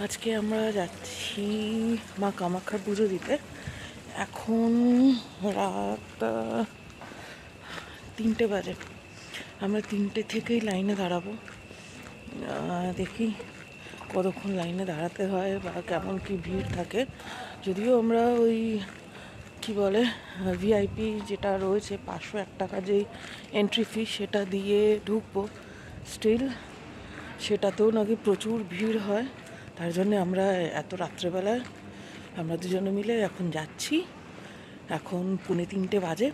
আজকে আমরা যাচ্ছি মা কামাখ্যার পুজো দিতে। এখন রাত 3টে বাজে। আমরা 3টে থেকেই লাইনে দাঁড়াবো। দেখি কতক্ষণ লাইনে দাঁড়াতে হয় বা কেমন কি ভিড় থাকে। যদিও আমরা ওই কি বলে ভিআইপি যেটা রয়েছে 501 টাকা যেই এন্ট্রি ফি সেটা দিয়ে ঢুকবো, স্টিল সেটাতেও নাকি প্রচুর ভিড় হয়। তার জন্যে আমরা এত রাত্রেবেলায় আমরা দুজনে মিলে এখন যাচ্ছি। এখন 2:45 বাজে।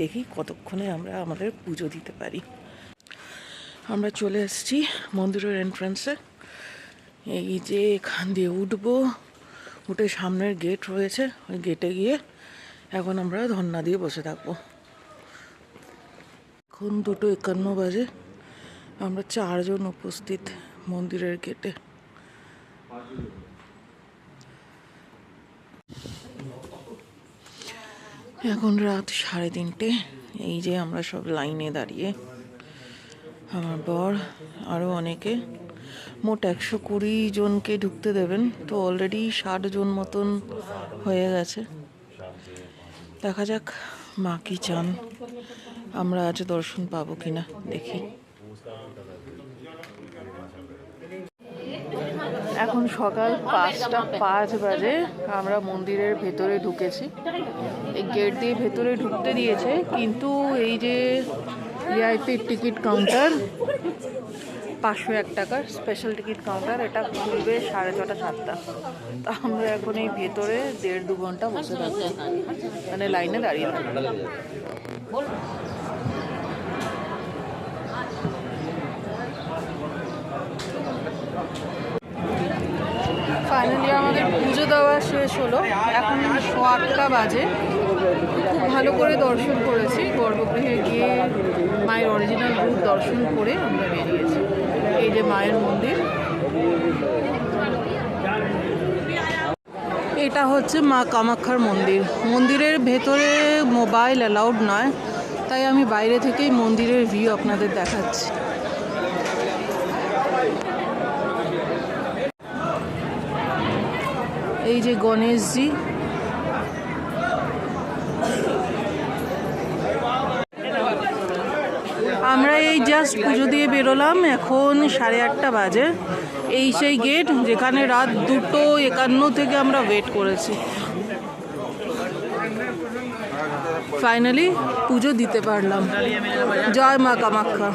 দেখি কতক্ষণে আমরা আমাদের পুজো দিতে পারি। আমরা চলে এসেছি মন্দিরের এন্ট্রান্সে। এই যে এখান দিয়ে উঠবো, উঠে সামনের গেট রয়েছে, ওই গেটে গিয়ে এখন আমরা ধর্না দিয়ে বসে থাকবো। এখন 2:51 বাজে। আমরা 4 জন উপস্থিত মন্দিরের গেটে। এখন রাত 3:30। এই যে আমরা সব লাইনে দাঁড়িয়ে, আমার বর আরও অনেকে, মোট 120 জনকে ঢুকতে দেবেন। তো অলরেডি 60 জন মতন হয়ে গেছে। দেখা যাক মা কি চান, আমরা আজ দর্শন পাবো কিনা দেখি। এখন সকাল 5:05 বাজে। আমরা মন্দিরের ভেতরে ঢুকেছি। এই গেট দিয়ে ভেতরে ঢুকতে দিয়েছে, কিন্তু এই যে ভিআইপি টিকিট কাউন্টার 501 টাকার স্পেশাল টিকিট কাউন্টার, এটা খুলবে 6:30 7টা। তা আমরা এখন এই ভেতরে 1.5-2 ঘন্টা বসে থাকবো, মানে লাইনে দাঁড়িয়ে থাকবো। ফাইনালি আমাদের পুজো দেওয়া শেষ হলো। এখন 8:15 বাজে। খুব ভালো করে দর্শন করেছি। গর্ভগৃহে গিয়ে মায়ের অরিজিনাল রূপ দর্শন করে আমরা বেরিয়েছি। এই যে মায়ের মন্দির, এটা হচ্ছে মা কামাখ্যার মন্দির। মন্দিরের ভেতরে মোবাইল অ্যালাউড নয়, তাই আমি বাইরে থেকেই মন্দিরের ভিউ আপনাদের দেখাচ্ছি। এই যে গণেশজি, আমরা এই জাস্ট পুজো দিয়ে বেরোলাম। এখন 8:30 বাজে। এই সেই গেট যেখানে রাত 2:51 থেকে আমরা ওয়েট করেছি। ফাইনালি পুজো দিতে পারলাম। জয় মা কামাখ্যা।